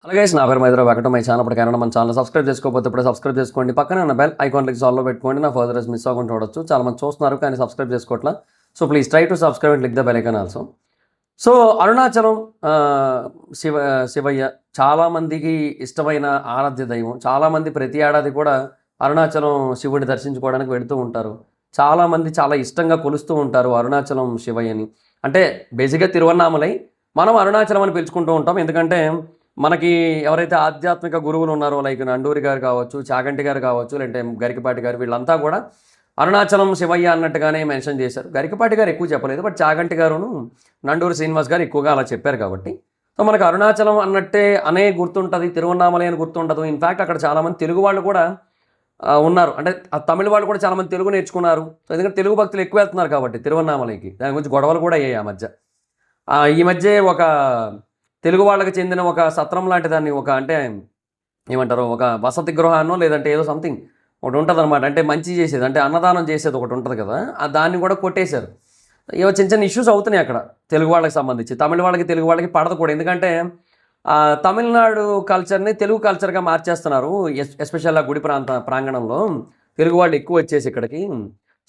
అలాగే నా పేరు మైత్ర వెంకట మై ఛానల్ కన్నా మన ఛానల్ సబ్స్క్రైబ్ చేసుకోకపోతే ఇప్పుడు సబ్స్క్రైబ్ చేసుకోండి. పక్కనే ఉన్న బెల్ ఐకాన్ క్లిక్ ఆల్లో పెట్టుకోండి. నా ఫర్దర్స్ మిస్ అవ్వకుండా చూడొచ్చు. చాలా మంది చూస్తున్నారు కానీ సబ్స్క్రైబ్ చేసుకోవట్లా. So please try to subscribe and click the bell icon also. So Arunachalam Shivayya చాలామందికి ఇష్టమైన ఆరాధ్య దైవం. చాలామంది ప్రతి ఏడాది కూడా అరుణాచలం శివుడిని దర్శించుకోవడానికి వెళుతూ ఉంటారు. చాలామంది చాలా ఇష్టంగా కొలుస్తూ ఉంటారు అరుణాచలం శివయ్యని. అంటే బేసిక్గా తిరువన్నామలై మనం అరుణాచలం అని పిలుచుకుంటూ ఉంటాం. ఎందుకంటే మనకి ఎవరైతే ఆధ్యాత్మిక గురువులు ఉన్నారో లైక్ నండూరి గారు కావచ్చు, చాగంటి గారు కావచ్చు, లేదంటే గరికపాటి గారు, వీళ్ళంతా కూడా అరుణాచలం శివయ్య అన్నట్టుగానే మెన్షన్ చేశారు. గరికపాటి గారు ఎక్కువ చెప్పలేదు, బట్ చాగంటి గారును నండూరి శ్రీనివాస్ గారు ఎక్కువగా అలా చెప్పారు. కాబట్టి సో మనకు అరుణాచలం అన్నట్టే అనే గుర్తుంటుంది, తిరువన్నామలై అని గుర్తుండదు. ఇన్ఫ్యాక్ట్ అక్కడ చాలామంది తెలుగు వాళ్ళు కూడా ఉన్నారు. అంటే తమిళ వాళ్ళు కూడా చాలామంది తెలుగు నేర్చుకున్నారు. సో ఎందుకంటే తెలుగు భక్తులు ఎక్కువ వెళ్తున్నారు కాబట్టి తిరువన్నామలైకి. దాని గురించి గొడవలు కూడా అయ్యాయి ఈ మధ్య ఒక తెలుగు వాళ్ళకి చెందిన ఒక సత్రం లాంటి దాన్ని ఒక అంటే ఏమంటారు, ఒక వసతి గృహాన్నో లేదంటే ఏదో సంథింగ్ ఒకటి ఉంటుంది అనమాట. అంటే మంచి చేసేది, అంటే అన్నదానం చేసేది ఒకటి ఉంటుంది కదా, దాన్ని కూడా కొట్టేశారు. ఏవో చిన్న చిన్న ఇష్యూస్ అవుతున్నాయి అక్కడ తెలుగు వాళ్ళకి సంబంధించి. తమిళ వాళ్ళకి తెలుగు వాళ్ళకి పడదు కూడా, ఎందుకంటే తమిళనాడు కల్చర్ని తెలుగు కల్చర్గా మార్చేస్తున్నారు. ఎస్పెషల్గా గుడి ప్రాంగణంలో తెలుగు వాళ్ళు ఎక్కువ వచ్చేసి ఇక్కడికి.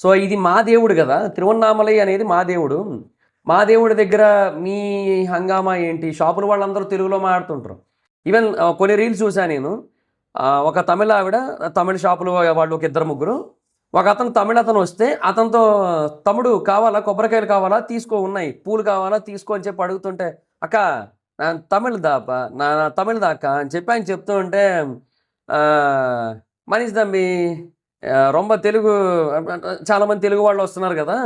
సో ఇది మా దేవుడు కదా, తిరువన్నామలై అనేది మా దేవుడు. మా దేవుడి దగ్గర మీ హంగామా ఏంటి? షాపుల వాళ్ళందరూ తెలుగులో మాట్లాడుతుంటారు. ఈవెన్ కొన్ని రీల్స్ చూశాను నేను. ఒక తమిళ ఆవిడ, తమిళ షాపులు వాళ్ళు ఒక ఇద్దరు ముగ్గురు, ఒక అతను తమిళ అతను వస్తే అతనితో తమ్ముడు కావాలా, కొబ్బరికాయలు కావాలా, తీసుకో, ఉన్నాయి, పూలు కావాలా, తీసుకో అని చెప్పి అడుగుతుంటే, అక్క నా తమిళ దాప నా తమిళ దాక్క అని చెప్పి ఆయన చెప్తూ ఉంటే, మనీష్ తంబి రొంబ తెలుగు, చాలామంది తెలుగు వాళ్ళు వస్తున్నారు కదా,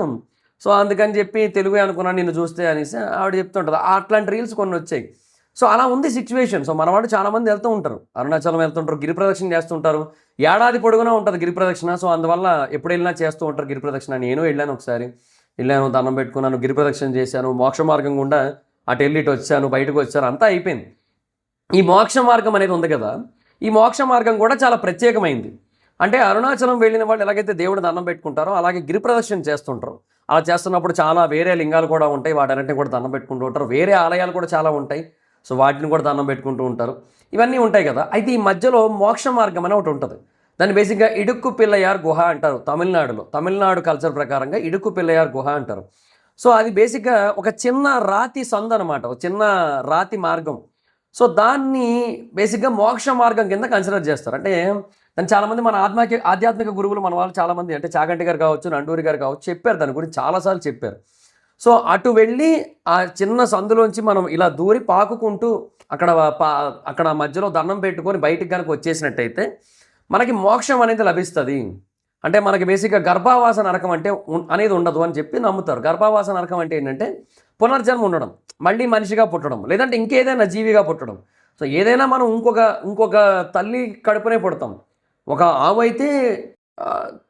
సో అందుకని చెప్పి తెలుగు అనుకున్నాను నిన్ను చూస్తే అనేసి ఆవిడ చెప్తుంటుంది. అట్లాంటి రీల్స్ కొన్ని వచ్చాయి. సో అలా ఉంది సిచ్యువేషన్. సో మన వాళ్ళు చాలామంది వెళ్తూ ఉంటారు, అరుణాచలం వెళ్తుంటారు, గిరి ప్రదక్షిణ చేస్తుంటారు. ఏడాది పొడుగునా ఉంటుంది గిరి ప్రదక్షిణ. సో అందువల్ల ఎప్పుడు వెళ్ళినా చేస్తూ ఉంటారు గిరి ప్రదక్షిణ. నేను వెళ్ళాను, ఒకసారి వెళ్ళాను, దండం పెట్టుకున్నాను, గిరి ప్రదక్షిణ చేశాను, మోక్ష మార్గం గుండా అటు వెళ్ళి ఇటు వచ్చాను, బయటకు వచ్చాను, అంతా అయిపోయింది. ఈ మోక్ష మార్గం అనేది ఉంది కదా, ఈ మోక్ష మార్గం కూడా చాలా ప్రత్యేకమైంది. అంటే అరుణాచలం వెళ్ళిన వాళ్ళు ఎలాగైతే దేవుడు దండం పెట్టుకుంటారో అలాగే గిరి ప్రదక్షిణ చేస్తుంటారు. అలా చేస్తున్నప్పుడు చాలా వేరే లింగాలు కూడా ఉంటాయి, వాటన్నింటినీ కూడా దండం పెట్టుకుంటూ ఉంటారు. వేరే ఆలయాలు కూడా చాలా ఉంటాయి, సో వాటిని కూడా దండం పెట్టుకుంటూ ఉంటారు. ఇవన్నీ ఉంటాయి కదా. అయితే ఈ మధ్యలో మోక్ష మార్గం అని ఒకటి ఉంటుంది. దాన్ని బేసిక్గా ఇడుక్కు పిల్లయార్ గుహ అంటారు తమిళనాడులో. తమిళనాడు కల్చర్ ప్రకారంగా ఇడుక్కు పిల్లయార్ గుహ అంటారు. సో అది బేసిక్గా ఒక చిన్న రాతి సందు అనమాట, ఒక చిన్న రాతి మార్గం. సో దాన్ని బేసిక్గా మోక్ష మార్గం కింద కన్సిడర్ చేస్తారు. అంటే దాన్ని చాలామంది మన ఆధ్యాత్మిక గురువులు మన వాళ్ళు చాలామంది, అంటే చాగంటి గారు కావచ్చు, నండూరి గారు కావచ్చు, చెప్పారు, దాని గురించి చాలాసార్లు చెప్పారు. సో అటు వెళ్ళి ఆ చిన్న సందులోంచి మనం ఇలా దూరి పాకుకుంటూ అక్కడ మధ్యలో దండం పెట్టుకొని బయటికి కనుక వచ్చేసినట్టయితే మనకి మోక్షం అనేది లభిస్తుంది. అంటే మనకి బేసిక్గా గర్భావాస నరకం అంటే అనేది ఉండదు అని చెప్పి నమ్ముతారు. గర్భావాస నరకం అంటే ఏంటంటే పునర్జన్మ ఉండడం, మళ్ళీ మనిషిగా పుట్టడం, లేదంటే ఇంకేదైనా జీవిగా పుట్టడం. సో ఏదైనా మనం ఇంకొక తల్లి కడుపునే పుడతాం. ఒక ఆవు అయితే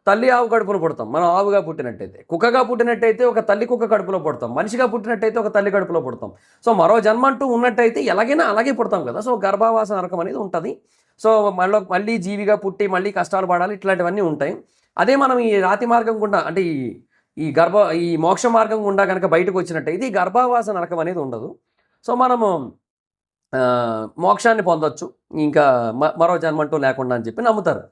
తల్లి ఆవు కడుపులో పుడతాం మనం ఆవుగా పుట్టినట్టయితే. కుక్కగా పుట్టినట్టయితే ఒక తల్లి కుక్క కడుపులో పుడతాం. మనిషిగా పుట్టినట్టయితే ఒక తల్లి కడుపులో పుడతాం. సో మరో జన్మ అంటూ ఉన్నట్టయితే ఎలాగైనా అలాగే పుడతాం కదా. సో గర్భావాస నరకం అనేది ఉంటుంది. సో మళ్ళీ జీవిగా పుట్టి మళ్ళీ కష్టాలు పడాలి, ఇట్లాంటివన్నీ ఉంటాయి. అదే మనం ఈ రాతి మార్గం గుండా, అంటే ఈ మోక్ష మార్గం గుండా కనుక బయటకు వచ్చినట్టయితే ఈ గర్భావాస నరకం అనేది ఉండదు. సో మనము మోక్షాన్ని పొందొచ్చు, ఇంకా మరో జన్మంటూ లేకుండా అని చెప్పి నమ్ముతారు.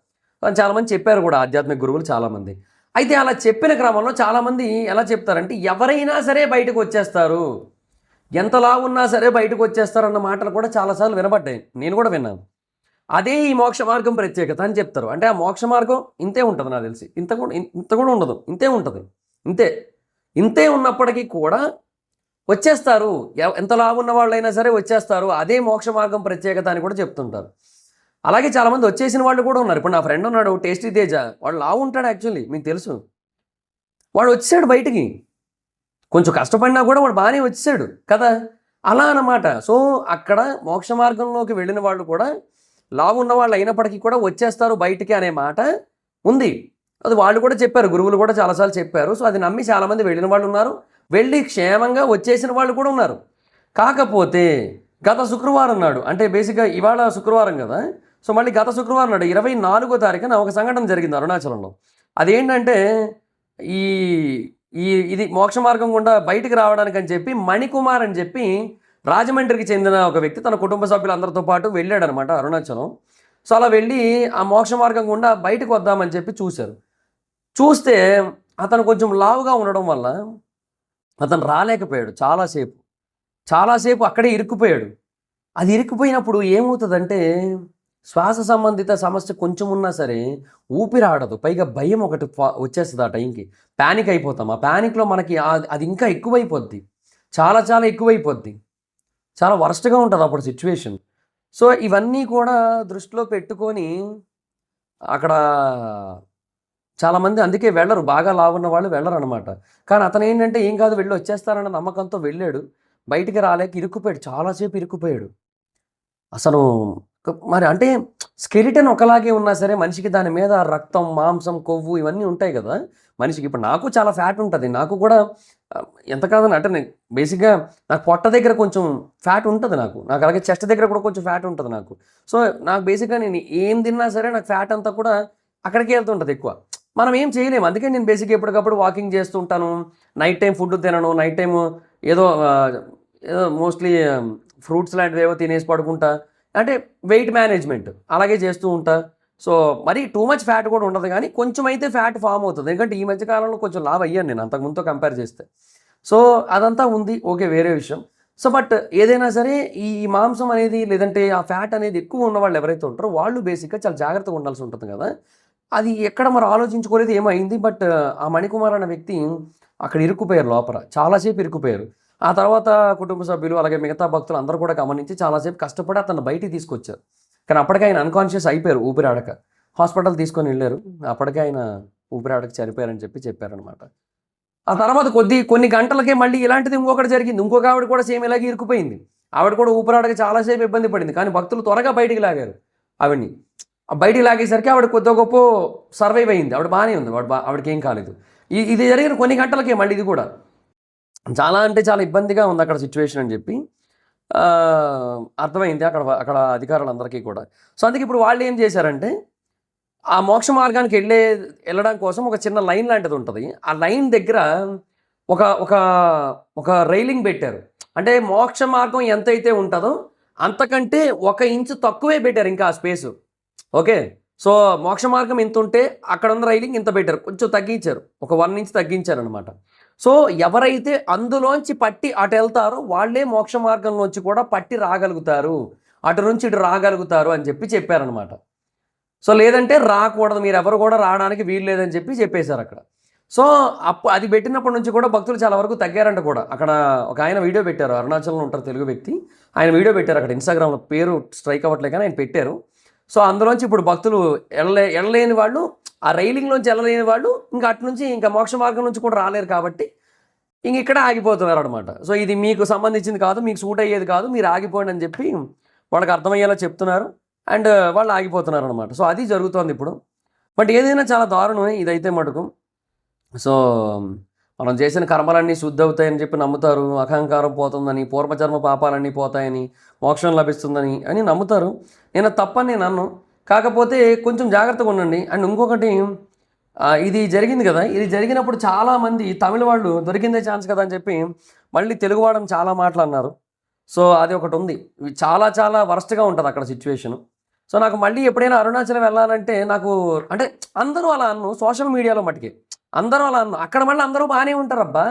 చాలామంది చెప్పారు కూడా ఆధ్యాత్మిక గురువులు చాలామంది. అయితే అలా చెప్పిన క్రమంలో చాలామంది ఎలా చెప్తారంటే ఎవరైనా సరే బయటకు వచ్చేస్తారు, ఎంతలా ఉన్నా సరే బయటకు వచ్చేస్తారు అన్న మాటలు కూడా చాలాసార్లు వినబడ్డాయి, నేను కూడా విన్నాను. అదే ఈ మోక్ష మార్గం ప్రత్యేకత అని చెప్తారు. అంటే ఆ మోక్ష మార్గం ఇంతే ఉంటుంది నాకు తెలిసి, ఇంత కూడా ఉండదు, ఇంతే ఉంటుంది. ఇంతే ఉన్నప్పటికీ కూడా వచ్చేస్తారు, ఎంత లావు ఉన్న వాళ్ళైనా సరే వచ్చేస్తారు. అదే మోక్ష మార్గం ప్రత్యేకత అని కూడా చెప్తుంటారు. అలాగే చాలామంది వచ్చేసిన వాళ్ళు కూడా ఉన్నారు. ఇప్పుడు నా ఫ్రెండ్ ఉన్నాడు టేస్టీ తేజ, వాడు లావు ఉంటాడు, యాక్చువల్లీ మీకు తెలుసు. వాడు వచ్చాడు బయటికి, కొంచెం కష్టపడినా కూడా వాడు బాగానే వచ్చాడు కదా, అలా అన్నమాట. సో అక్కడ మోక్ష మార్గంలోకి వెళ్ళిన వాళ్ళు కూడా లావు ఉన్న వాళ్ళు అయినప్పటికీ కూడా వచ్చేస్తారు బయటికి అనే మాట ఉంది. అది వాళ్ళు కూడా చెప్పారు, గురువులు కూడా చాలాసార్లు చెప్పారు. సో అది నమ్మి చాలామంది వెళ్ళిన వాళ్ళు ఉన్నారు, వెళ్ళి క్షేమంగా వచ్చేసిన వాళ్ళు కూడా ఉన్నారు. కాకపోతే గత శుక్రవారం నాడు, అంటే బేసిక్గా ఇవాళ శుక్రవారం కదా, సో మళ్ళీ గత శుక్రవారం నాడు 24వ తారీఖున ఒక సంఘటన జరిగింది అరుణాచలంలో. అదేంటంటే ఇది మోక్ష మార్గం గుండా బయటికి రావడానికి అని చెప్పి మణికుమార్ అని చెప్పి రాజమండ్రికి చెందిన ఒక వ్యక్తి తన కుటుంబ సభ్యులందరితో పాటు వెళ్ళాడనమాట అరుణాచలం. సో అలా వెళ్ళి ఆ మోక్ష మార్గం గుండా బయటకు వద్దామని చెప్పి చూశారు. చూస్తే అతను కొంచెం లావుగా ఉండడం వల్ల అతను రాలేకపోయాడు చాలాసేపు. చాలాసేపు అక్కడే ఇరుక్కుపోయాడు. అది ఇరుక్కుపోయినప్పుడు ఏమవుతుందంటే శ్వాస సంబంధిత సమస్య కొంచెం ఉన్నా సరే ఊపిరాడదు. పైగా భయం ఒకటి వచ్చేస్తుంది ఆ టైంకి. ప్యానిక్ అయిపోతాం. ఆ ప్యానిక్లో మనకి అది ఇంకా ఎక్కువైపోద్ది. చాలా చాలా ఎక్కువైపోద్ది. చాలా వరస్ట్‌గా ఉంటది అప్పుడు సిట్యుయేషన్. సో, ఇవన్నీ కూడా దృష్టిలో పెట్టుకొని అక్కడ చాలామంది అందుకే వెళ్ళరు. బాగా లావున్న వాళ్ళు వెళ్ళరనమాట. కానీ అతనేంటంటే ఏం కాదు వెళ్ళి వచ్చేస్తారన్న నమ్మకంతో వెళ్ళాడు. బయటికి రాలేక ఇరుక్కుపోయాడు. చాలా సేపు ఇరుక్కుపోయాడు. అసలు మరి అంటే స్కెలిటన్ ఒకలాగే ఉన్నా సరే మనిషికి దాని మీద రక్తం, మాంసం, కొవ్వు ఇవన్నీ ఉంటాయి కదా! మనిషికి ఇప్పుడు నాకు చాలా ఫ్యాట్ ఉంటది. నాకు కూడా ఎంత కాదని అంటే నేను బేసిక్‌గా నాకు పొట్ట దగ్గర కొంచెం ఫ్యాట్ ఉంటది నాకు. నాకు అలాగే చెస్ట్ దగ్గర కూడా కొంచెం ఫ్యాట్ ఉంటది నాకు. సో, నాకు బేసిక్‌గా నేను ఏం తిన్నా సరే నాకు ఫ్యాట్ అంతా కూడా అక్కడికే వెళ్తుంటది ఎక్కువ. మనం ఏం చేయలేము. అందుకే నేను బేసిక్‌గా ఎప్పటికప్పుడు వాకింగ్ చేస్తూ ఉంటాను. నైట్ టైమ్ ఫుడ్ తినను. నైట్ టైము ఏదో ఏదో మోస్ట్‌లీ ఫ్రూట్స్ లాంటివేవో తినేసి పడుకుంటా. అంటే వెయిట్ మేనేజ్‌మెంట్ అలాగే చేస్తూ ఉంటా. సో, మరీ టూ మచ్ ఫ్యాట్ కూడా ఉండదు గానీ, కొంచెం అయితే ఫ్యాట్ ఫార్మ్ అవుతది. ఎందుకంటే ఈ మధ్య కాలంలో కొంచెం లావయ్యాను నేను అంతకు ముందుతో కంపేర్ చేస్తే. సో, అదంతా ఉంది. ఓకే. వేరే విషయం. సో, బట్ ఏదైనా సరే ఈ మాంసం అనేది లేదంటే ఆ ఫ్యాట్ అనేది ఎక్కువ ఉన్నవాళ్ళు ఎవరైతే ఉంటారో వాళ్ళు బేసిక్‌గా చాలా జాగ్రత్తగా ఉండాల్సి ఉంటుంది గదా! అది ఎక్కడ మరి ఆలోచించుకోలేదు ఏమో అయింది. బట్ ఆ మణికుమార్ అనే వ్యక్తి అక్కడ ఇరుక్కుపోయారు లోపల. చాలా సేపు ఇరుక్కుపోయారు. ఆ తర్వాత కుటుంబ సభ్యులు అలాగే మిగతా భక్తులు అందరూ కూడా గమనించి చాలా సేపు కష్టపడి అతన్ని బయటికి తీసుకొచ్చారు. కానీ అప్పటికే ఆయన అన్‌కాన్షియస్ అయిపోయారు ఊపిరాడక. హాస్పిటల్ తీసుకొనెళ్లారు. అప్పటికే ఆయన ఊపిరాడక చనిపోయారని చెప్పారనమాట. ఆ తర్వాత కొన్ని గంటలకే మళ్ళీ ఇలాంటిది ఇంకొకటి జరిగింది. ఇంకొక ఆవిడ కూడా సేమ్ ఇలాగే ఇరుక్కుపోయింది. ఆవిడ కూడా ఊపిరాడక చాలా సేపు ఇబ్బంది పడింది. కానీ భక్తులు త్వరగా బయటికి లాగారు ఆవిడని. బయటికి లాగేసరికి ఆవిడ కొద్దో గొప్పో సర్వైవ్ అయింది. ఆవిడ బానే ఉంది. ఆవిడకేం కాలేదు. ఇది జరిగిన కొన్ని గంటలకే మళ్ళీ ఇది కూడా. చాలా అంటే చాలా ఇబ్బందిగా ఉంది అక్కడ సిట్యుయేషన్ అని చెప్పి అర్థమైంది అక్కడ అక్కడ అధికారులందరికీ కూడా. సో, అందుకే ఇప్పుడు వాళ్ళేం చేశారంటే ఆ మోక్ష మార్గానికి వెళ్ళడం కోసం ఒక చిన్న లైన్ లాంటిది ఉంటది. ఆ లైన్ దగ్గర ఒక ఒక ఒక రైలింగ్ పెట్టారు. అంటే మోక్ష మార్గం ఎంతైతే ఉంటదో అంతకంటే 1 ఇంచు తక్కువే పెట్టారు ఇంకా ఆ స్పేసు. ఓకే. సో, మోక్ష మార్గం ఇంతుంటే అక్కడున్న రైలింగ్ ఇంత పెట్టారు. కొంచెం తగ్గించారు. ఒక 1 ఇంచ్ తగ్గించారనమాట. సో, ఎవరైతే అందులోంచి పట్టి అటెళ్తారో వాళ్ళే మోక్ష మార్గంలోంచి కూడా పట్టి రాగలుగుతారు. అటు నుంచి ఇటు రాగలుగుతారు అని చెప్పారనమాట. సో, లేదంటే రాకూడదు. మీరెవరు కూడా రావడానికి వీలు లేదని చెప్పేశారక్కడ. సో, అది పెట్టినప్పటి నుంచి కూడా భక్తులు చాలా వరకు తగ్గారంట కూడా. అక్కడ ఒక ఆయన వీడియో పెట్టారు. అరుణాచలంలో ఉంటారు తెలుగు వ్యక్తి. ఆయన వీడియో పెట్టారు అక్కడ ఇన్‌స్టాగ్రామ్‌లో. పేరు స్ట్రైక్ అవ్వట్లే కానీ ఆయన పెట్టారు. సో, అందులోంచి ఇప్పుడు భక్తులు ఎళ్ళలేని వాళ్ళు, ఆ రైలింగ్‌లోంచి ఎళ్ళలేని వాళ్ళు ఇంక అటు నుంచి ఇంకా మోక్ష మార్గం నుంచి కూడా రాలేరు కాబట్టి ఇక్కడే ఆగిపోతున్నారనమాట. సో, ఇది మీకు సంబంధించింది కాదు. మీకు సూట్ అయ్యేది కాదు. మీరు ఆగిపోండి అని చెప్పి వాళ్ళకి అర్థమయ్యేలా చెప్తున్నారు. అండ్ వాళ్ళు ఆగిపోతున్నారనమాట. సో, అది జరుగుతోందిప్పుడు. బట్ ఏదైనా చాలా దారుణమే ఇదైతే మటుకు. సో, మనం చేసిన కర్మలన్నీ శుద్ధవుతాయని చెప్పి నమ్ముతారు. అహంకారం పోతుందని, పూర్వజన్మ పాపాలన్నీ పోతాయని, మోక్షం లభిస్తుందని అని నమ్ముతారు. నేను తప్పని నేను అనను. కాకపోతే కొంచెం జాగ్రత్తగా ఉండండి. అండ్ ఇంకొకటి ఇది జరిగింది కదా! ఇది జరిగినప్పుడు చాలామంది తమిళ్ వాళ్ళు దొరికిందే ఛాన్స్ కదా అని చెప్పి మళ్ళీ తెలుగు వాళ్ళని చాలా మాటలు అన్నారు. సో, అది ఒకటుంది. చాలా చాలా వరస్ట్‌గా ఉంటది అక్కడ సిట్యుయేషను. సో, నాకు మళ్ళీ ఎప్పుడైనా అరుణాచలం వెళ్ళాలంటే నాకు అంటే అందరూ అలా అనను. సోషల్ మీడియాలో మటికి. అందరూ అలా అనను. అక్కడ మళ్ళీ అందరూ బానే ఉంటారబ్బా!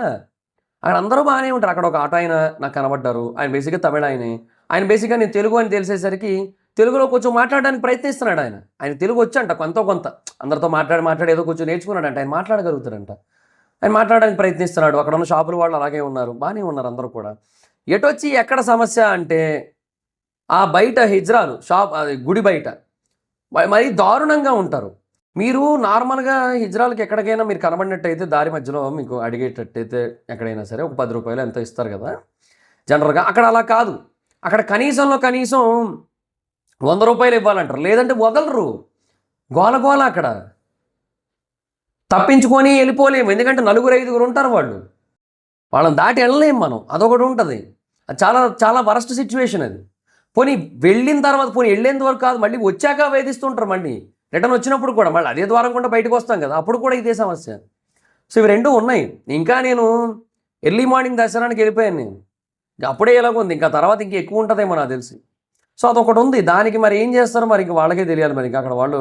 అక్కడ అందరూ బానే ఉంటారు. అక్కడ ఒక ఆటో ఆయన నాకు కనపడ్డారు. ఆయన బేసిక్‌గా తమిళ్ ఆయనే. ఆయన బేసిక్‌గా నేను తెలుగు అని తెలిసేసరికి తెలుగులో కొంచెం మాట్లాడడానికి ప్రయత్నిస్తున్నాడు ఆయన. ఆయన తెలుగు వచ్చంట కొంతో కొంత. అందరితో మాట్లాడి ఏదో కొంచెం నేర్చుకున్నాడంట. ఆయన మాట్లాడగలుగుతాడంట. ఆయన మాట్లాడడానికి ప్రయత్నిస్తున్నాడు. అక్కడున్న షాపుల వాళ్ళు అలాగే ఉన్నారు. బానే ఉన్నారు అందరూ కూడా. ఎటొచ్చి ఎక్కడ సమస్య అంటే ఆ బయట హిజ్రాలు అది గుడి బయట మరీ దారుణంగా ఉంటారు. మీరు నార్మల్‌గా హిజ్రాలకి ఎక్కడికైనా మీరు కనబడినట్టయితే దారి మధ్యలో మీకు అడిగేటట్టయితే ఎక్కడైనా సరే ఒక రూ. 10 ఎంతో ఇస్తారు కదా! జనరల్‌గా. అక్కడ అలా కాదు. అక్కడ కనీసంలో కనీసం రూ. 100 ఇవ్వాలంటారు. లేదంటే వదలరు. గోల గోల అక్కడ. తప్పించుకొని ఎళ్ళిపోలేము. ఎందుకంటే నలుగురు, ఐదుగురు ఉంటారు వాళ్ళు. వాళ్ళని దాటి ఎళ్ళలేము మనం. అదొకటి ఉంటది. అది చాలా చాలా వరస్ట్ సిట్యుయేషన్ అది. పోనీ వెళ్ళిన తర్వాత ఎళ్ళేంత వరకు కాదు. మళ్ళీ వచ్చాక వేధిస్తుంటారు మళ్ళీ. రిటర్న్ వచ్చినప్పుడు కూడా మళ్ళీ అదే ద్వారం గుండా బయటకు వస్తాం కదా! అప్పుడు కూడా ఇదే సమస్య. సో, ఇవి 2 ఉన్నాయి. ఇంకా నేను ఎర్లీ మార్నింగ్ దర్శనానికి వెళ్ళిపోయాను నేను. అప్పుడే ఎలాగుంది, ఇంకా తర్వాత ఇంకా ఎక్కువ ఉంటుందేమో నాకు తెలిసి. సో అదొకటి ఉంది. దానికి మరి ఏం చేస్తారో మరి ఇంక వాళ్ళకే తెలియాలి. మరి ఇంకా అక్కడ వాళ్ళు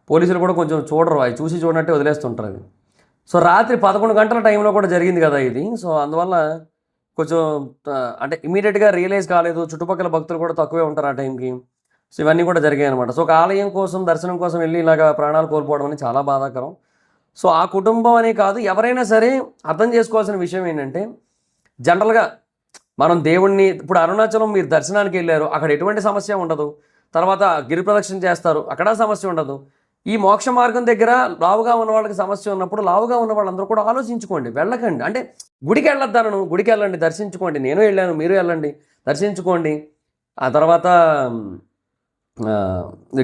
పోలీసులు కూడా కొంచెం చూడరు, అవి చూసి చూడనట్టే వదిలేస్తుంటారు అది. సో రాత్రి 11 గంటల టైంలో కూడా జరిగింది కదా ఇది. సో అందువల్ల కొంచెం అంటే ఇమీడియట్గా రియలైజ్ కాలేదు. చుట్టుపక్కల భక్తులు కూడా తక్కువే ఉంటారు ఆ టైంకి. సో ఇవన్నీ కూడా జరిగాయి అనమాట. సో ఒక ఆలయం కోసం, దర్శనం కోసం వెళ్ళి ఇలాగ ప్రాణాలు కోల్పోవడం అనేది చాలా బాధాకరం. సో ఆ కుటుంబం అనే కాదు, ఎవరైనా సరే అర్థం చేసుకోవాల్సిన విషయం ఏంటంటే, జనరల్గా మనం దేవుణ్ణి ఇప్పుడు అరుణాచలం మీరు దర్శనానికి వెళ్ళారు, అక్కడ ఎటువంటి సమస్య ఉండదు. తర్వాత గిరి ప్రదక్షిణ చేస్తారు, అక్కడ సమస్య ఉండదు. ఈ మోక్ష మార్గం దగ్గర లావుగా ఉన్న వాళ్ళకి సమస్య ఉన్నప్పుడు, లావుగా ఉన్న వాళ్ళందరూ కూడా ఆలోచించుకోండి, వెళ్ళకండి. అంటే గుడికి వెళ్ళొద్దాను, గుడికి వెళ్ళండి, దర్శించుకోండి. నేను వెళ్ళాను, మీరు వెళ్ళండి, దర్శించుకోండి. ఆ తర్వాత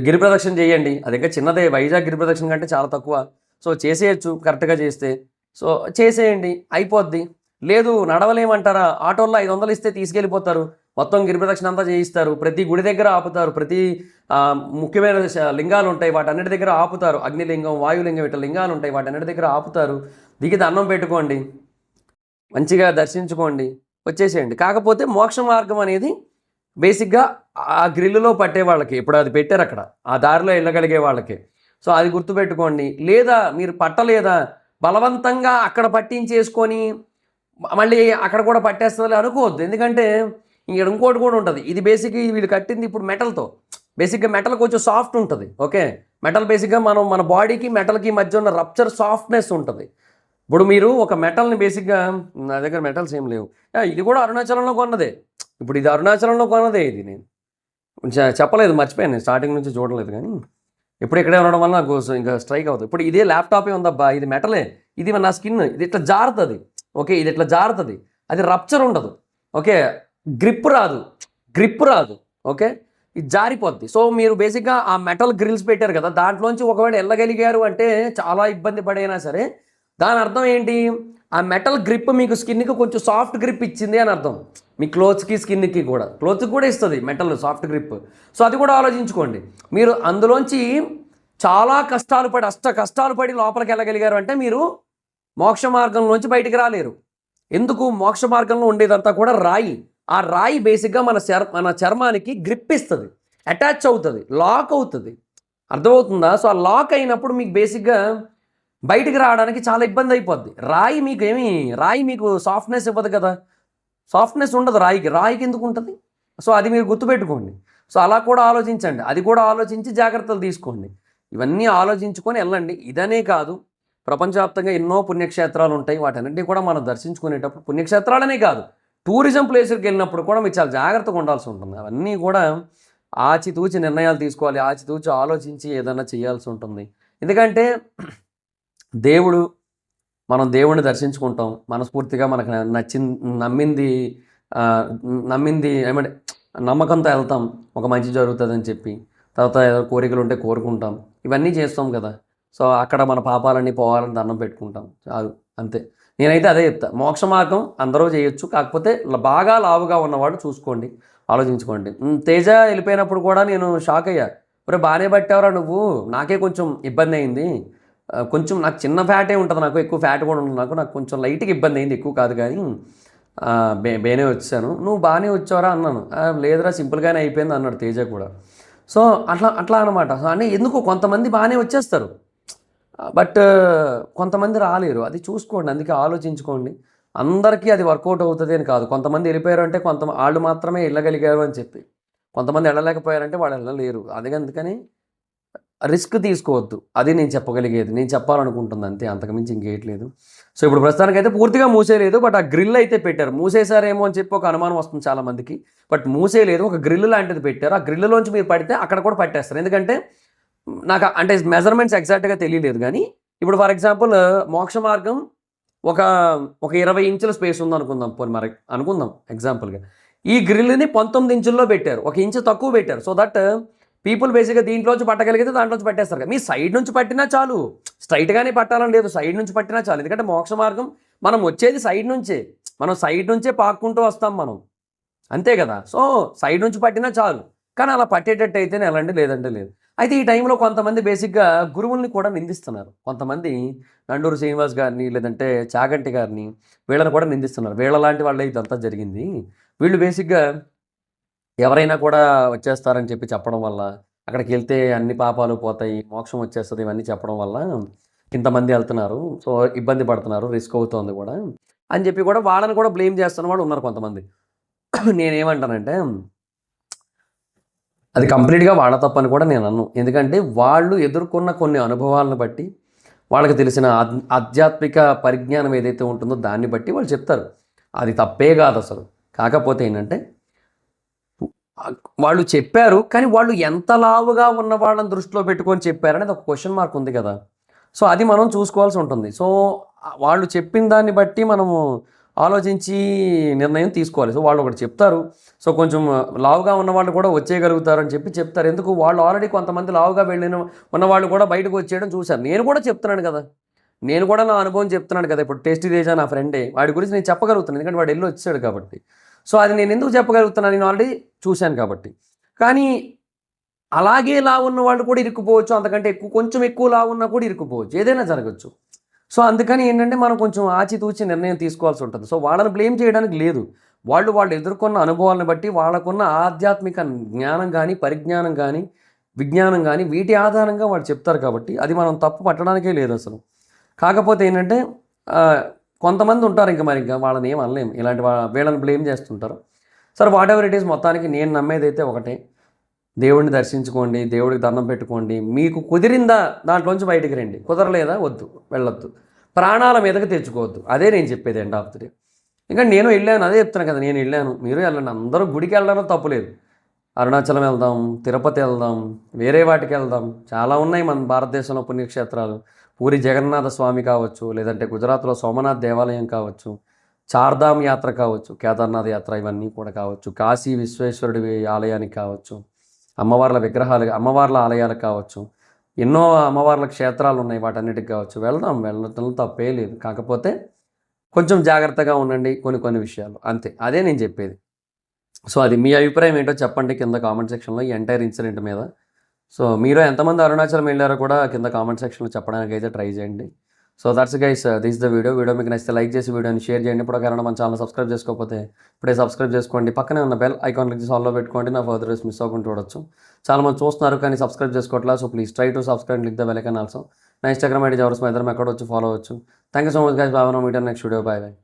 గిరి ప్రదక్షిణ చేయండి. అది ఇంకా చిన్నదే, వైజాగ్ గిరి ప్రదక్షిణ కంటే చాలా తక్కువ. సో చేసేయచ్చు కరెక్ట్గా చేస్తే. సో చేసేయండి, అయిపోద్ది. లేదు నడవలేమంటారా, ఆటోల్లో 500 ఇస్తే తీసుకెళ్ళిపోతారు, మొత్తం గిరి ప్రదక్షిణ అంతా చేయిస్తారు. ప్రతి గుడి దగ్గర ఆపుతారు, ప్రతి ముఖ్యమైన లింగాలు ఉంటాయి, వాటన్నిటి దగ్గర ఆపుతారు. అగ్నిలింగం, వాయులింగం, ఇట్లా లింగాలు ఉంటాయి, వాటన్నిటి దగ్గర ఆపుతారు. దిగి దండం పెట్టుకోండి, మంచిగా దర్శించుకోండి, వచ్చేసేయండి. కాకపోతే మోక్ష మార్గం అనేది బేసిక్గా ఆ గ్రిల్లులో పట్టే వాళ్ళకి, ఇప్పుడు అది పెట్టారు అక్కడ, ఆ దారిలో వెళ్ళగలిగే వాళ్ళకి. సో అది గుర్తుపెట్టుకోండి. లేదా మీరు పట్టలేదా, బలవంతంగా అక్కడ పట్టించేసుకొని మళ్ళీ అక్కడ కూడా పట్టేస్తుంది అనుకోవద్దు. ఎందుకంటే ఇంకోటి కూడా ఉంటుంది. ఇది బేసిక్గా వీళ్ళు కట్టింది ఇప్పుడు మెటల్తో. బేసిక్గా మెటల్ కొంచెం సాఫ్ట్ ఉంటుంది. ఓకే, మెటల్ బేసిక్గా మన బాడీకి మెటల్కి మధ్య ఉన్న రప్చర్ సాఫ్ట్నెస్ ఉంటుంది. ఇప్పుడు మీరు ఒక మెటల్ని బేసిక్గా, నా దగ్గర మెటల్స్ ఏం లేవు, ఇది కూడా అరుణాచలంలో కొన్నదే. ఇప్పుడు ఇది అరుణాచలంలో కొన్నదే. ఇది నేను చెప్పలేదు, మర్చిపోయాను, నేను స్టార్టింగ్ నుంచి చూడలేదు. కానీ ఇప్పుడు ఇక్కడే ఉండడం వల్ల నాకు ఇంకా స్ట్రైక్ అవుతుంది. ఇప్పుడు ఇదే ల్యాప్టాపే ఉందబ్బా, ఇది మెటలే, ఇది నా స్కిన్, ఇది ఇట్లా జారుతుంది. ఓకే, ఇది ఇట్లా జారుతుంది, అది రప్చర్ ఉండదు. ఓకే, గ్రిప్ రాదు. ఓకే, ఇది జారిపోద్ది. సో మీరు బేసిక్గా ఆ మెటల్ గ్రిల్స్ పెట్టారు కదా, దాంట్లోంచి ఒకవేళ వెళ్ళగలిగారు అంటే చాలా ఇబ్బంది పడైనా సరే, దాని అర్థం ఏంటి, ఆ మెటల్ గ్రిప్ మీకు స్కిన్కి కొంచెం సాఫ్ట్ గ్రిప్ ఇచ్చింది అని అర్థం. మీ క్లోత్స్కి, స్కిన్కి కూడా ఇస్తుంది మెటల్ సాఫ్ట్ గ్రిప్. సో అది కూడా ఆలోచించుకోండి. మీరు అందులోంచి చాలా కష్టాలు పడి లోపలికి వెళ్ళగలిగారు అంటే మీరు మోక్ష మార్గంలోంచి బయటికి రాలేరు. ఎందుకు, మోక్ష మార్గంలో ఉండేదంతా కూడా రాయి. ఆ రాయి బేసిక్గా మన చర్మానికి గ్రిప్ ఇస్తుంది, అటాచ్ అవుతుంది, లాక్ అవుతుంది. అర్థమవుతుందా? సో ఆ లాక్ అయినప్పుడు మీకు బేసిక్గా బయటికి రావడానికి చాలా ఇబ్బంది అయిపోద్ది. రాయి మీకు సాఫ్ట్నెస్ ఇవ్వదు కదా, సాఫ్ట్నెస్ ఉండదు రాయికి ఎందుకు ఉంటుంది? సో అది మీరు గుర్తుపెట్టుకోండి. సో అలా కూడా ఆలోచించండి, అది కూడా ఆలోచించి జాగ్రత్తలు తీసుకోండి. ఇవన్నీ ఆలోచించుకొని వెళ్ళండి. ఇదనే కాదు, ప్రపంచవ్యాప్తంగా ఎన్నో పుణ్యక్షేత్రాలు ఉంటాయి. వాటన్నింటినీ కూడా మనం దర్శించుకునేటప్పుడు, పుణ్యక్షేత్రాలనే కాదు, టూరిజం ప్లేసులకు వెళ్ళినప్పుడు కూడా మీరు చాలా జాగ్రత్తగా ఉండాల్సి ఉంటుంది. అవన్నీ కూడా ఆచితూచి నిర్ణయాలు తీసుకోవాలి, ఆచితూచి ఆలోచించి ఏదైనా చేయాల్సి ఉంటుంది. ఎందుకంటే మనం దేవుడిని దర్శించుకుంటాం, మనస్ఫూర్తిగా మనకు నమ్మింది ఏమంటే నమ్మకంతో వెళ్తాం, ఒక మంచి జరుగుతుందని చెప్పి. తర్వాత ఏదో కోరికలు ఉంటే కోరుకుంటాం, ఇవన్నీ చేస్తాం కదా. సో అక్కడ మన పాపాలన్నీ పోవాలని దండం పెట్టుకుంటాం, చాలు, అంతే. నేనైతే అదే చెప్తా, మోక్ష మార్గం అందరూ చేయొచ్చు, కాకపోతే బాగా లావుగా ఉన్నవాడు చూసుకోండి, ఆలోచించుకోండి. తేజ వెళ్ళిపోయినప్పుడు కూడా నేను షాక్ అయ్యా, మరి బాగానే పట్టావురా నువ్వు, నాకే కొంచెం ఇబ్బంది అయింది, కొంచెం నాకు చిన్న ఫ్యాటే ఉంటుంది, నాకు ఎక్కువ ఫ్యాట్ కూడా ఉంటుంది, నాకు కొంచెం లైట్గా ఇబ్బంది అయింది, ఎక్కువ కాదు, కానీ బేనే వచ్చాను, నువ్వు బాగానే వచ్చావరా అన్నాను. లేదురా సింపుల్గానే అయిపోయింది అన్నాడు తేజ కూడా. సో అట్లా అనమాట. అంటే ఎందుకు కొంతమంది బాగానే వచ్చేస్తారు, బట్ కొంతమంది రాలేరు, అది చూసుకోండి. అందుకే ఆలోచించుకోండి. అందరికీ అది వర్కౌట్ అవుతుంది అని కాదు. కొంతమంది వెళ్ళిపోయారు అంటే వాళ్ళు మాత్రమే వెళ్ళగలిగారు అని చెప్పి, కొంతమంది వెళ్ళలేకపోయారంటే వాళ్ళు వెళ్ళలేరు. అందుకని రిస్క్ తీసుకోవద్దు, అది నేను చెప్పగలిగేది, నేను చెప్పాలనుకుంటుంది అంతే, అంతకుమించి ఇంకేయట్లేదు. సో ఇప్పుడు ప్రస్తుతానికైతే పూర్తిగా మూసేయలేదు, బట్ ఆ గ్రిల్ అయితే పెట్టారు. మూసేశారేమో అని చెప్పి ఒక అనుమానం వస్తుంది చాలామందికి, బట్ మూసేయలేదు, ఒక గ్రిల్ లాంటిది పెట్టారు. ఆ గ్రిల్లోంచి మీరు పడితే అక్కడ కూడా పట్టేస్తారు. ఎందుకంటే నాకు అంటే మెజర్మెంట్స్ ఎగ్జాక్ట్గా తెలియలేదు, కానీ ఇప్పుడు ఫర్ ఎగ్జాంపుల్ మోక్ష మార్గం ఒక 20 ఇంచుల స్పేస్ ఉంది అనుకుందాం, మరి అనుకుందాం ఎగ్జాంపుల్గా. ఈ గ్రిల్ని 19 ఇంచుల్లో పెట్టారు, 1 ఇంచు తక్కువ పెట్టారు. సో దట్ పీపుల్ బేసిక్గా దీంట్లోంచి పట్టగలిగితే దాంట్లోంచి పట్టేస్తారు కదా. మీ సైడ్ నుంచి పట్టినా చాలు, స్ట్రైట్గానే పట్టాలని లేదు, సైడ్ నుంచి పట్టినా చాలు. ఎందుకంటే మోక్ష మార్గం మనం వచ్చేది సైడ్ నుంచే పాక్కుంటూ వస్తాం మనం, అంతే కదా. సో సైడ్ నుంచి పట్టినా చాలు, కానీ అలా పట్టేటట్టు అయితేనే వెళ్ళండి, లేదంటే లేదు. అయితే ఈ టైంలో కొంతమంది బేసిక్గా గురువుల్ని కూడా నిందిస్తున్నారు. కొంతమంది నండూరు శ్రీనివాస్ గారిని, లేదంటే చాగంటి గారిని, వీళ్ళని కూడా నిందిస్తున్నారు. వీళ్ళ లాంటి వాళ్ళే ఇదంతా జరిగింది, వీళ్ళు బేసిక్‌గా ఎవరైనా కూడా వచ్చేస్తారని చెప్పి చెప్పడం వల్ల, అక్కడికి వెళ్తే అన్ని పాపాలు పోతాయి, మోక్షం వచ్చేస్తది ఇవన్నీ చెప్పడం వల్ల ఇంతమంది ఎళ్తున్నారు. సో, ఇబ్బంది పడుతున్నారు, రిస్క్ అవుతోంది గూడా అని చెప్పి కూడా వాళ్ళని కూడా బ్లేమ్ చేస్తున్న వాళ్ళు ఉన్నారు కొంతమంది. నేనేమంటానంటే అది కంప్లీట్‌గా వాళ్ళ తప్పని కూడా నేను అనను. ఎందుకంటే వాళ్ళు ఎదుర్కొన్న కొన్ని అనుభవాలను బట్టి, వాళ్ళకి తెలిసిన ఆధ్యాత్మిక పరిజ్ఞానం ఏదైతే ఉంటుందో దాన్ని బట్టి వాళ్ళు చెప్తారు. అది తప్పే కాదసలు. కాకపోతే ఏంటంటే వాళ్ళు చెప్పారు. కానీ వాళ్ళు ఎంత లావుగా ఉన్న వాళ్ళని దృష్టిలో పెట్టుకొని చెప్పారనేది ఒక క్వెషన్ మార్క్ ఉంది కదా! సో, అది మనం చూసుకోవాల్సి ఉంటుంది. సో, వాళ్ళు చెప్పిన దాన్ని బట్టి మనము ఆలోచించి నిర్ణయం తీసుకోవాలి. సో, వాళ్ళు ఒకటి చెప్తారు. సో, కొంచెం లావుగా ఉన్నవాళ్ళు కూడా వచ్చేయగలుగుతారని చెప్పి చెప్తారు. ఎందుకు వాళ్ళు ఆల్రెడీ కొంతమంది లావుగా ఉన్నవాళ్ళు కూడా బయటకు వచ్చేయడం చూశాను. నేను కూడా చెప్తున్నాను కదా! నేను కూడా నా అనుభవం చెప్తున్నాను కదా! ఇప్పుడు టేస్టీ తేజ నా ఫ్రెండే. వాడి గురించి నేను చెప్పగలుగుతున్నాను. ఎందుకంటే వాడు ఎళ్లి వచ్చేసాడు కాబట్టి. సో, అది నేను ఎందుకు చెప్పగలుగుతున్నాను? నేను ఆల్రెడీ చూశాను కాబట్టి. కానీ అలాగే లావున్న వాళ్ళు కూడా ఇరుక్కుపోవచ్చు. అంతకంటే కొంచెం ఎక్కువ లావున్నా కూడా ఇరుక్కుపోవచ్చు. ఏదైనా జరగొచ్చు. సో, అందుకని ఏంటంటే మనం కొంచెం ఆచితూచి నిర్ణయం తీసుకోవాల్సి ఉంటుంది. సో, వాళ్ళని బ్లేమ్ చేయడానికి లేదు. వాళ్ళు ఎదుర్కొన్న అనుభవాలను బట్టి వాళ్ళకున్న ఆధ్యాత్మిక జ్ఞానం గానీ, పరిజ్ఞానం గానీ, విజ్ఞానం గానీ వీటి ఆధారంగా వాళ్ళు చెప్తారు కాబట్టి అది మనం తప్పు పట్టడానికే లేదసలు. కాకపోతే ఏంటంటే కొంతమంది ఉంటారు ఇంకా వాళ్ళని ఏం అనలేము. ఇలాంటి వీళ్ళని బ్లేమ్ చేస్తుంటారు. సరే వాటెవర్ ఇట్ ఈస్ మొత్తానికి నేను నమ్మేదైతే ఒకటే. దేవుడిని దర్శించుకోండి, దేవుడికి దండం పెట్టుకోండి. మీకు కుదిరిందా దాంట్లోంచి బయటికి రండి. కుదరలేదా వద్దు, వెళ్ళొద్దు. ప్రాణాల మీదకి తెచ్చుకోవద్దు. అదే నేను చెప్పేది ఎండ్ ఆఫ్ ది డే. ఇంకా నేను వెళ్ళాను, అదే చెప్తున్నాను కదా! నేను వెళ్ళాను, మీరు వెళ్ళండి. అందరూ గుడికి వెళ్ళడంలో తప్పులేదు. అరుణాచలం వెళ్దాం, తిరుపతి వెళ్దాం, వేరే వాటికి వెళ్దాం. చాలా ఉన్నాయి మన భారతదేశంలో పుణ్యక్షేత్రాలు. పూరి జగన్నాథ స్వామి కావచ్చు, లేదంటే గుజరాత్‌లో సోమనాథ్ దేవాలయం కావచ్చు, చార్ధామ్ యాత్ర కావచ్చు, కేదార్నాథ్ యాత్ర ఇవన్నీ కూడా కావచ్చు, కాశీ విశ్వేశ్వరుడి ఆలయానికి కావచ్చు, అమ్మవార్ల ఆలయాలకు కావచ్చు, ఎన్నో అమ్మవార్ల క్షేత్రాలు ఉన్నాయి, వాటన్నిటికి కావచ్చు. వెళ్ళటంలో తప్పే లేదు. కాకపోతే కొంచెం జాగ్రత్తగా ఉండండి కొన్ని విషయాలు అంతే. అదే నేను చెప్పేది. సో, అది మీ అభిప్రాయం ఏంటో చెప్పండి కింద కామెంట్ సెక్షన్‌లో ఈ ఎంటైర్ ఇన్సిడెంట్ మీద. సో, మీరు ఎంతమంది అరుణాచలం వెళ్లారో కూడా కింద కామెంట్ సెక్షన్‌లో చెప్పడానికైతే ట్రై చేయండి. So, that's guys, this the video. Video మీకు నచ్చితే లైక్ చేసి వీడియోని షేర్ చేయండి. ఇప్పుడు ఎవరైనా మన ఛానల్ సబ్స్క్రైబ్ చేసుకోకపోతే ఇప్పుడే సబ్స్క్రైబ్ చేసుకోండి. పక్కనే ఉన్న బెల్ ఐకాన్ క్లిక్ చేసి ఆల్‌లో పెట్టుకోండి. నా ఫర్దర్ వీడియోస్ మిస్ అవ్వకుండా చూడొచ్చు. చాలామంది చూస్తున్నారు కానీ సబ్స్క్రైబ్ చేసుకోవట్లేదు. So, please try to subscribe and click the bell icon also. నా ఇన్‌స్టాగ్రామ్ ఐడీ జవరస్ మా ఇద్దరం ఎక్కడొచ్చు ఫాలో అవ్వచ్చు. Thank you so much guys. Bye. Meet next video. Bye.